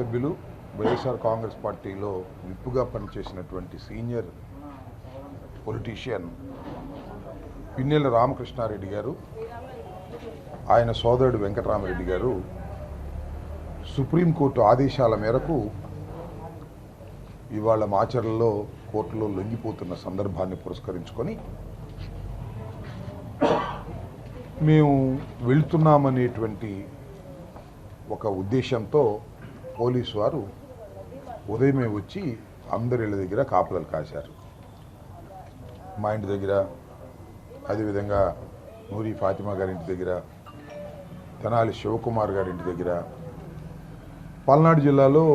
సభ్యులు వైఎస్ఆర్ కాంగ్రెస్ పార్టీలో విప్పుగా పనిచేసినటువంటి సీనియర్ పొలిటీషియన్ పిన్నెల రామకృష్ణారెడ్డి గారు, ఆయన సోదరుడు వెంకటరామరెడ్డి గారు సుప్రీంకోర్టు ఆదేశాల మేరకు ఇవాళ మాచర్లలో కోర్టులో లొంగిపోతున్న సందర్భాన్ని పురస్కరించుకొని మేము వెళుతున్నామనేటువంటి ఒక ఉద్దేశంతో పోలీసు వారు ఉదయమే వచ్చి అందరిళ్ళ దగ్గర కాపుదలు కాశారు. మా ఇంటి దగ్గర, అదేవిధంగా నూరి ఫాతిమా గారింటి దగ్గర, తెనాలి శివకుమార్ గారింటి దగ్గర, పల్నాడు జిల్లాలో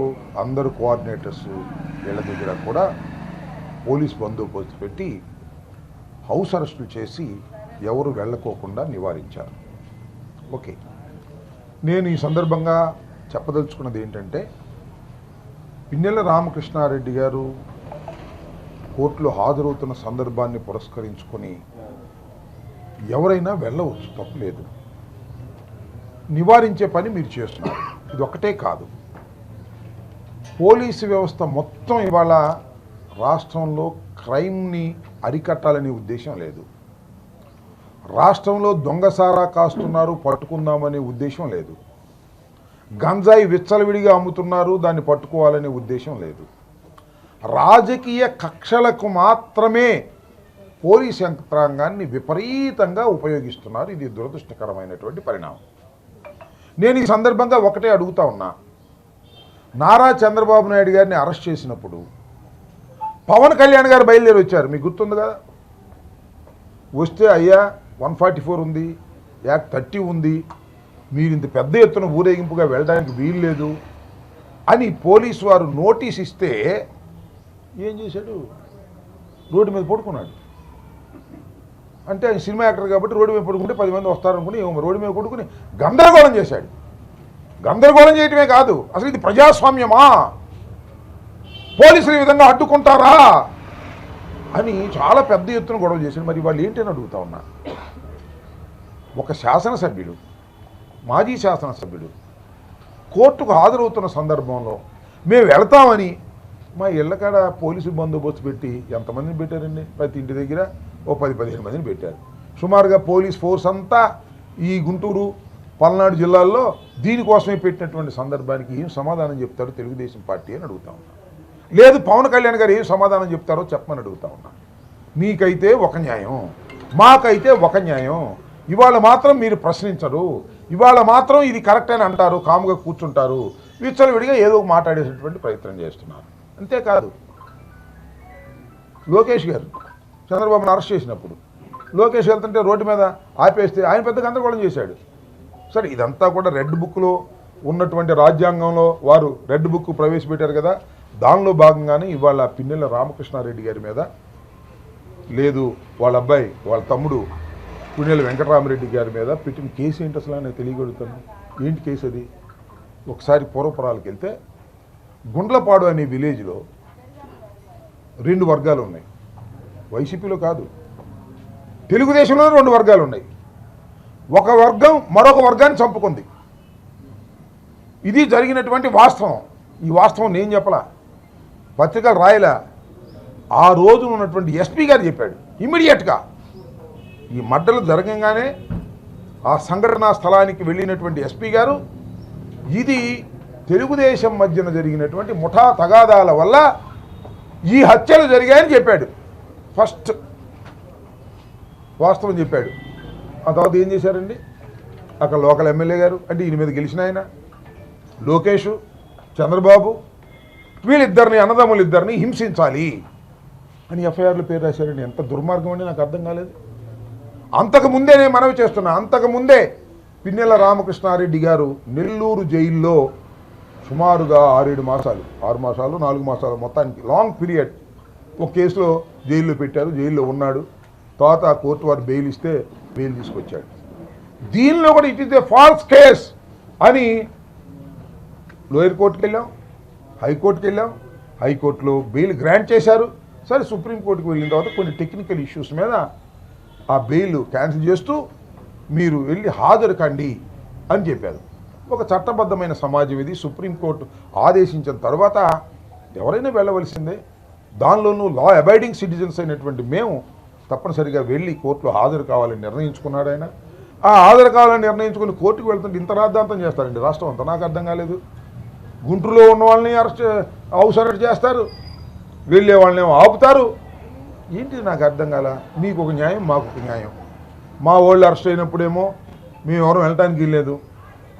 అందరు కోఆర్డినేటర్స్ వీళ్ళ దగ్గర కూడా పోలీస్ బందోబస్తు పెట్టి హౌస్ అరెస్టులు చేసి ఎవరు వెళ్ళకోకుండా నివారించారు. ఓకే, నేను ఈ సందర్భంగా చెప్పదలుచుకున్నది ఏంటంటే, పిన్నెల రామకృష్ణారెడ్డి గారు కోర్టులో హాజరవుతున్న సందర్భాన్ని పురస్కరించుకొని ఎవరైనా వెళ్ళవచ్చు, తప్పులేదు. నివారించే పని మీరు చేస్తున్నారు. ఇది ఒక్కటే కాదు, పోలీసు వ్యవస్థ మొత్తం ఇవాళ రాష్ట్రంలో క్రైమ్ని అరికట్టాలనే ఉద్దేశం లేదు. రాష్ట్రంలో దొంగసారా కాస్తున్నారు, పట్టుకుందామనే ఉద్దేశం లేదు. గంజాయి విచ్చలవిడిగా అమ్ముతున్నారు, దాన్ని పట్టుకోవాలనే ఉద్దేశం లేదు. రాజకీయ కక్షలకు మాత్రమే పోలీస్ యంత్రాంగాన్ని విపరీతంగా ఉపయోగిస్తున్నారు. ఇది దురదృష్టకరమైనటువంటి పరిణామం. నేను ఈ సందర్భంగా ఒకటే అడుగుతా ఉన్నా, నారా చంద్రబాబు నాయుడు గారిని అరెస్ట్ చేసినప్పుడు పవన్ కళ్యాణ్ గారు బయలుదేరి వచ్చారు, మీకు గుర్తుంది కదా. వస్తే అయ్యా 144 ఉంది, యాక్ట్ 30 ఉంది, మీరు ఇంత పెద్ద ఎత్తున ఊరేగింపుగా వెళ్ళడానికి వీల్లేదు అని పోలీసు వారు నోటీస్ ఇస్తే ఏం చేశాడు? రోడ్డు మీద పడుకున్నాడు. అంటే ఆయన సినిమా యాక్టర్ కాబట్టి రోడ్డు మీద పడుకుంటే 10 మంది వస్తారనుకుని రోడ్డు మీద పడుకుని గందరగోళం చేశాడు. గందరగోళం చేయటమే కాదు, అసలు ఇది ప్రజాస్వామ్యమా, పోలీసులు ఈ విధంగా అడ్డుకుంటారా అని చాలా పెద్ద ఎత్తున గొడవ చేశాడు. మరి వాళ్ళు ఏంటని అడుగుతా ఉన్నా. ఒక శాసనసభ్యుడు, మాజీ శాసనసభ్యుడు కోర్టుకు హాజరవుతున్న సందర్భంలో మేము వెళతామని మా ఇళ్ళకాడ పోలీసు బందోబస్తు పెట్టి ఎంతమందిని పెట్టారండి? ప్రతి ఇంటి దగ్గర ఓ 10-15 మందిని పెట్టారు. సుమారుగా పోలీస్ ఫోర్స్ అంతా ఈ గుంటూరు, పల్నాడు జిల్లాల్లో దీనికోసమే పెట్టినటువంటి సందర్భానికి ఏం సమాధానం చెప్తారో తెలుగుదేశం పార్టీ అని అడుగుతా ఉన్నా. లేదు పవన్ కళ్యాణ్ గారు ఏం సమాధానం చెప్తారో చెప్పమని అడుగుతా ఉన్నా. మీకైతే ఒక న్యాయం, మాకైతే ఒక న్యాయం. ఇవాళ మాత్రం మీరు ప్రశ్నించరు, ఇవాళ మాత్రం ఇది కరెక్ట్ అని అంటారు, కాముగా కూర్చుంటారు, విచ్చలవిడిగా ఏదో మాట్లాడేటటువంటి ప్రయత్నం చేస్తున్నారు. అంతేకాదు, లోకేష్ గారు చంద్రబాబును అరెస్ట్ చేసినప్పుడు లోకేష్ వెళ్తుంటే రోడ్డు మీద ఆపేస్తే ఆయన పెద్ద గందరగోళం చేశాడు. సరే, ఇదంతా కూడా రెడ్ బుక్లో ఉన్నటువంటి రాజ్యాంగంలో వారు రెడ్ బుక్ ప్రవేశపెట్టారు కదా, దానిలో భాగంగానే ఇవాళ పిన్నెల రామకృష్ణారెడ్డి గారి మీద, లేదు వాళ్ళ అబ్బాయి వాళ్ళ తమ్ముడు పిన్నెల వెంకటరామరెడ్డి గారి మీద పెట్టిన కేసు ఏంటి అసలు నాకు తెలియగలుగుతాను. ఏంటి కేసు అది? ఒకసారి పూర్వపురాలకు వెళ్తే గుండ్లపాడు అనే విలేజ్లో 2 వర్గాలు ఉన్నాయి. వైసీపీలో కాదు, తెలుగుదేశంలో 2 వర్గాలు ఉన్నాయి. ఒక వర్గం మరొక వర్గాన్ని చంపుకుంది. ఇది జరిగినటువంటి వాస్తవం. ఈ వాస్తవం నేను చెప్పలా, పత్రికలు రాయలా, ఆ రోజు ఉన్నటువంటి ఎస్పీ గారు చెప్పాడు. ఇమ్మీడియట్గా ఈ మడ్డలు జరగంగానే ఆ సంఘటనా స్థలానికి వెళ్ళినటువంటి ఎస్పీ గారు ఇది తెలుగుదేశం మధ్యన జరిగినటువంటి ముఠా తగాదాల వల్ల ఈ హత్యలు జరిగాయని చెప్పాడు. ఫస్ట్ వాస్తవం చెప్పాడు. ఆ తర్వాత ఏం చేశారండి, అక్కడ లోకల్ ఎమ్మెల్యే గారు, అంటే ఈయన మీద గెలిచిన ఆయన లోకేష్, చంద్రబాబు, వీళ్ళిద్దరిని, అన్నదమ్ములిద్దరిని హింసించాలి అని ఎఫ్ఐఆర్లు పేరు రాశారండి. ఎంత దుర్మార్గం అండి, నాకు అర్థం కాలేదు. అంతకుముందే నేను మనవి చేస్తున్నా, అంతకుముందే పిన్నెల రామకృష్ణారెడ్డి గారు నెల్లూరు జైల్లో సుమారుగా 6 మాసాలు 4 మాసాలు మొత్తానికి లాంగ్ పీరియడ్ ఒక కేసులో జైల్లో పెట్టారు. జైల్లో ఉన్నాడు. తర్వాత కోర్టు వారు బెయిల్ ఇస్తే బెయిల్ తీసుకొచ్చాడు. దీనిలో కూడా it is a falls case అని లోయర్ కోర్టుకి వెళ్ళాం, హైకోర్టుకి వెళ్ళాం. హైకోర్టులో బెయిల్ గ్రాంట్ చేశారు. సరే, సుప్రీంకోర్టుకు వెళ్ళిన తర్వాత కొన్ని టెక్నికల్ ఇష్యూస్ మీద ఆ బెయిల్ క్యాన్సిల్ చేస్తూ మీరు వెళ్ళి హాజరు కండి అని చెప్పారు. ఒక చట్టబద్ధమైన సమాజం ఇది. సుప్రీంకోర్టు ఆదేశించిన తర్వాత ఎవరైనా వెళ్ళవలసిందే. దానిలోనూ లా అబైడింగ్ సిటిజన్స్ అయినటువంటి మేము తప్పనిసరిగా వెళ్ళి కోర్టులో హాజరు కావాలని నిర్ణయించుకున్నాడు ఆయన. ఆ హాజరు కావాలని నిర్ణయించుకుని కోర్టుకు వెళ్తుంటే ఇంత రాద్ధాంతం చేస్తారండి రాష్ట్రం అంతా. నాకు అర్థం కాలేదు. గుంటూరులో ఉన్న వాళ్ళని హౌస్ అరెస్ట్ చేస్తారు, వెళ్ళే వాళ్ళని ఆపుతారు. ఏంటిది నాకు అర్థం కాల. మీకు ఒక న్యాయం, మాకు ఒక న్యాయం. మా వాళ్ళు అరెస్ట్ అయినప్పుడేమో మేము ఎవరు వెళ్ళటానికి వెళ్ళలేదు,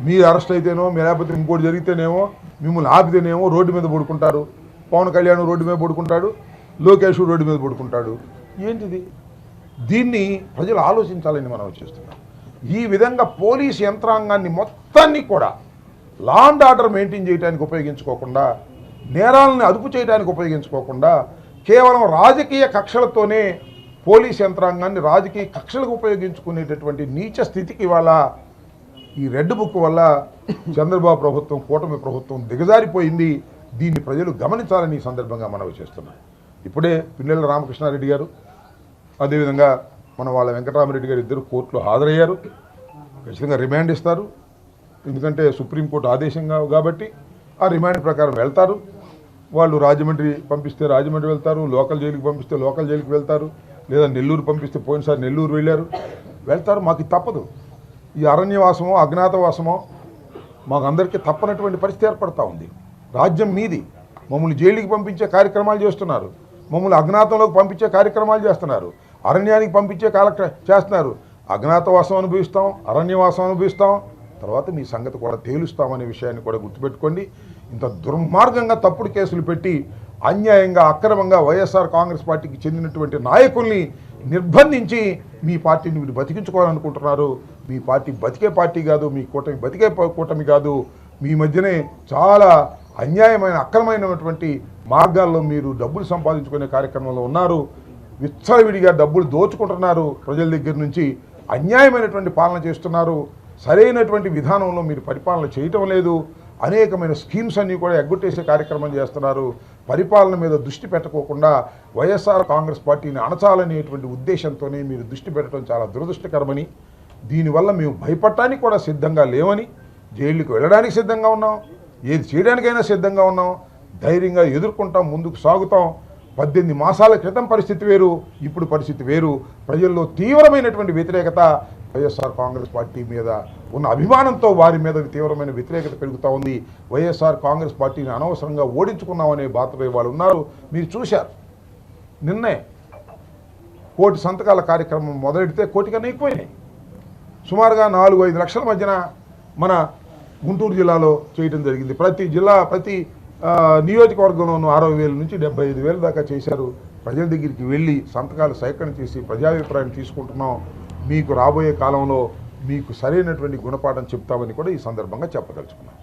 మీరు అరెస్ట్ అయితేనో మీరు లేకపోతే ఇంకోటి జరిగితేనేమో మిమ్మల్ని ఆపితేనేమో రోడ్డు మీద పడుకుంటారు. పవన్ కళ్యాణ్ రోడ్డు మీద పడుకుంటాడు, లోకేష్ రోడ్డు మీద పడుకుంటాడు. ఏంటిది? దీన్ని ప్రజలు ఆలోచించాలని మనం చేస్తున్నాం. ఈ విధంగా పోలీస్ యంత్రాంగాన్ని మొత్తాన్ని కూడా లా అండ్ ఆర్డర్ మెయింటైన్ చేయడానికి ఉపయోగించుకోకుండా, నేరాలను అదుపు చేయడానికి ఉపయోగించుకోకుండా, కేవలం రాజకీయ కక్షలతోనే పోలీస్ యంత్రాంగాన్ని రాజకీయ కక్షలకు ఉపయోగించుకునేటటువంటి నీచ స్థితికి ఇవాళ ఈ రెడ్ బుక్ వల్ల చంద్రబాబు ప్రభుత్వం, కూటమి ప్రభుత్వం దిగజారిపోయింది. దీన్ని ప్రజలు గమనించాలని ఈ సందర్భంగా మనవి చేస్తున్నాం. ఇప్పుడే పిన్నెల రామకృష్ణారెడ్డి గారు, అదేవిధంగా వాళ్ళ వెంకటరామరెడ్డి గారు ఇద్దరు కోర్టులో హాజరయ్యారు. ఖచ్చితంగా రిమాండ్ ఇస్తారు. ఎందుకంటే సుప్రీంకోర్టు ఆదేశంగా కాబట్టి ఆ రిమాండ్ ప్రకారం వెళ్తారు. వాళ్ళు రాజమండ్రి పంపిస్తే రాజమండ్రి వెళ్తారు, లోకల్ జైలుకి పంపిస్తే లోకల్ జైలుకి వెళ్తారు, లేదా నెల్లూరు పంపిస్తే పోయినసారి నెల్లూరు వెళ్తారు. మాకు తప్పదు. ఈ అరణ్యవాసమో అజ్ఞాతవాసమో మాకు అందరికీ తప్పనటువంటి పరిస్థితి ఏర్పడతా ఉంది. రాజ్యం మీది. మమ్మల్ని జైలుకి పంపించే కార్యక్రమాలు చేస్తున్నారు, మమ్మల్ని అజ్ఞాతంలోకి పంపించే కార్యక్రమాలు చేస్తున్నారు, అరణ్యానికి పంపించే చేస్తున్నారు. అజ్ఞాతవాసం అనుభవిస్తాం, అరణ్యవాసం అనుభవిస్తాం, తర్వాత మీ సంగతి కూడా తేలుస్తామనే విషయాన్ని కూడా గుర్తుపెట్టుకోండి. ఇంత దుర్మార్గంగా తప్పుడు కేసులు పెట్టి అన్యాయంగా అక్రమంగా వైఎస్ఆర్ కాంగ్రెస్ పార్టీకి చెందినటువంటి నాయకుల్ని నిర్బంధించి మీ పార్టీని మీరు బతికించుకోవాలనుకుంటున్నారు. మీ పార్టీ బతికే పార్టీ కాదు, మీ కూటమి బతికే కూటమి కాదు. మీ మధ్యనే చాలా అన్యాయమైన అక్రమమైనటువంటి మార్గాల్లో మీరు డబ్బులు సంపాదించుకునే కార్యక్రమంలో ఉన్నారు. విచ్చలవిడిగా డబ్బులు దోచుకుంటున్నారు, ప్రజల దగ్గర నుంచి అన్యాయమైనటువంటి పాలన చేస్తున్నారు. సరైనటువంటి విధానంలో మీరు పరిపాలన చేయటం లేదు. అనేకమైన స్కీమ్స్ అన్నీ కూడా ఎగ్గొట్టేసే కార్యక్రమం చేస్తున్నారు. పరిపాలన మీద దృష్టి పెట్టకోకుండా వైఎస్ఆర్ కాంగ్రెస్ పార్టీని అణచాలనేటువంటి ఉద్దేశంతోనే మీరు దృష్టి పెట్టడం చాలా దురదృష్టకరమని, దీనివల్ల మేము భయపడటానికి కూడా సిద్ధంగా లేవని, జైలుకి వెళ్ళడానికి సిద్ధంగా ఉన్నాం, ఏది చేయడానికైనా సిద్ధంగా ఉన్నాం, ధైర్యంగా ఎదుర్కొంటాం, ముందుకు సాగుతాం. 18 మాసాల క్రితం పరిస్థితి వేరు, ఇప్పుడు పరిస్థితి వేరు. ప్రజల్లో తీవ్రమైనటువంటి వ్యతిరేకత, వైఎస్ఆర్ కాంగ్రెస్ పార్టీ మీద ఉన్న అభిమానంతో వారి మీద తీవ్రమైన వ్యతిరేకత పెరుగుతూ ఉంది. వైఎస్ఆర్ కాంగ్రెస్ పార్టీని అనవసరంగా ఓడించుకున్నామనే బాధపడే వాళ్ళు ఉన్నారు. మీరు చూశారు, నిన్నే 1 కోటి సంతకాల కార్యక్రమం మొదలెడితే 1 కోటి కన్నా ఎక్కువైనాయి. సుమారుగా 4-5 లక్షల మధ్యన మన గుంటూరు జిల్లాలో చేయడం జరిగింది. ప్రతి నియోజకవర్గంలోనూ 60,000 నుంచి 75,000 దాకా చేశారు. ప్రజల దగ్గరికి వెళ్ళి సంతకాలు సేకరణ చేసి ప్రజాభిప్రాయం తీసుకుంటున్నాం. మీకు రాబోయే కాలంలో మీకు సరైనటువంటి గుణపాఠం చెప్తామని కూడా ఈ సందర్భంగా చెప్పదలుచుకున్నాం.